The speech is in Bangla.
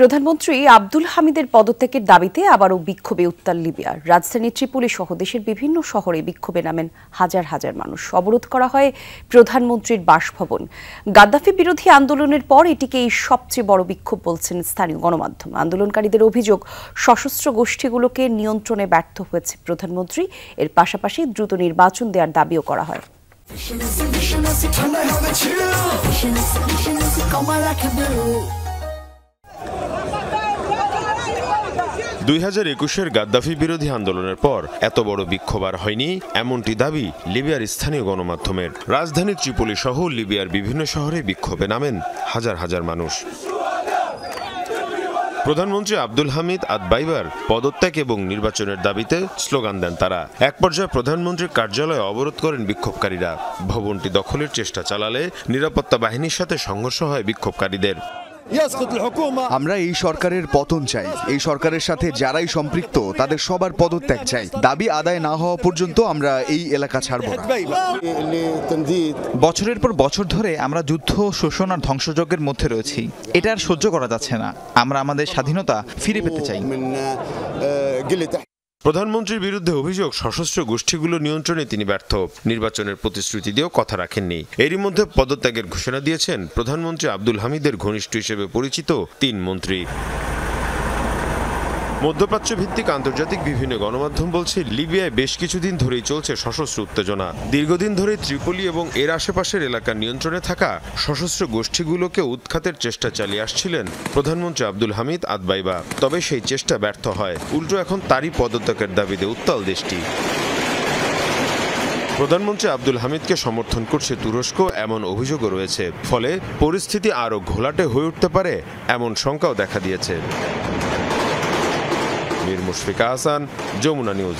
প্রধানমন্ত্রী আব্দুল হামিদের পদত্যাগের দাবিতে আবারও বিক্ষোভে উত্তাল লিবিয়ার রাজধানী ত্রিপোলি সহ দেশের বিভিন্ন শহরে বিক্ষোভে নামেন হাজার হাজার মানুষ। অবরোধ করা হয় প্রধানমন্ত্রীর বাসভবন। গাদ্দাফি বিরোধী আন্দোলনের পর এটিকে এই সবচেয়ে বড় বিক্ষোভ বলছেন স্থানীয় গণমাধ্যম। আন্দোলনকারীদের অভিযোগ, সশস্ত্র গোষ্ঠীগুলোকে নিয়ন্ত্রণে ব্যর্থ হয়েছে প্রধানমন্ত্রী। এর পাশাপাশি দ্রুত নির্বাচন দেওয়ার দাবিও করা হয়। 2021-এর গাদ্দাফি বিরোধী আন্দোলনের পর এত বড় বিক্ষোভ আর হয়নি, এমনটি দাবি লিবিয়ার স্থানীয় গণমাধ্যমের। রাজধানী ত্রিপোলি সহ লিবিয়ার বিভিন্ন শহরে বিক্ষোভে নামেন হাজার হাজার মানুষ। প্রধানমন্ত্রী আব্দুল হামিদ আদবাইবার পদত্যাগ এবং নির্বাচনের দাবিতে স্লোগান দেন তারা। এক পর্যায়ে প্রধানমন্ত্রীর কার্যালয়ে অবরোধ করেন বিক্ষোভকারীরা। ভবনটি দখলের চেষ্টা চালালে নিরাপত্তা বাহিনীর সাথে সংঘর্ষ হয় বিক্ষোভকারীদের। আমরা এই সরকারের পতন চাই। এই সরকারের সাথে যারাই সম্পৃক্ত তাদের সবার পদত্যাগ চাই। দাবি আদায় না হওয়া পর্যন্ত আমরা এই এলাকা ছাড়ব না। বছরের পর বছর ধরে আমরা যুদ্ধ, শোষণ আর ধ্বংসযজ্ঞের মধ্যে রয়েছি। এটা আর সহ্য করা যাচ্ছে না। আমরা আমাদের স্বাধীনতা ফিরে পেতে চাই। প্রধানমন্ত্রীর বিরুদ্ধে অভিযোগ, সশস্ত্র গোষ্ঠীগুলো নিয়ন্ত্রণে তিনি ব্যর্থ। নির্বাচনের প্রতিশ্রুতি দিয়েও কথা রাখেননি। এরই মধ্যে পদত্যাগের ঘোষণা দিয়েছেন প্রধানমন্ত্রী আব্দুল হামিদের ঘনিষ্ঠ হিসেবে পরিচিত 3 মন্ত্রী। মধ্যপ্রাচ্য ভিত্তিক আন্তর্জাতিক বিভিন্ন গণমাধ্যম বলছে, লিবিয়ায় বেশ কিছুদিন ধরেই চলছে সশস্ত্র উত্তেজনা। দীর্ঘদিন ধরে ত্রিপোলি এবং এর আশেপাশের এলাকার নিয়ন্ত্রণে থাকা সশস্ত্র গোষ্ঠীগুলোকে উৎখাতের চেষ্টা চালিয়ে আসছিলেন প্রধানমন্ত্রী আব্দুল হামিদ আদবাইবা। তবে সেই চেষ্টা ব্যর্থ হয়। উল্টো এখন তারই পদত্যাগের দাবিতে উত্তাল দেশটি। প্রধানমন্ত্রী আব্দুল হামিদকে সমর্থন করছে তুরস্ক, এমন অভিযোগও রয়েছে। ফলে পরিস্থিতি আরও ঘোলাটে হয়ে উঠতে পারে এমন শঙ্কাও দেখা দিয়েছে। মুশফিকা হাসান, যমুনা নিউজ।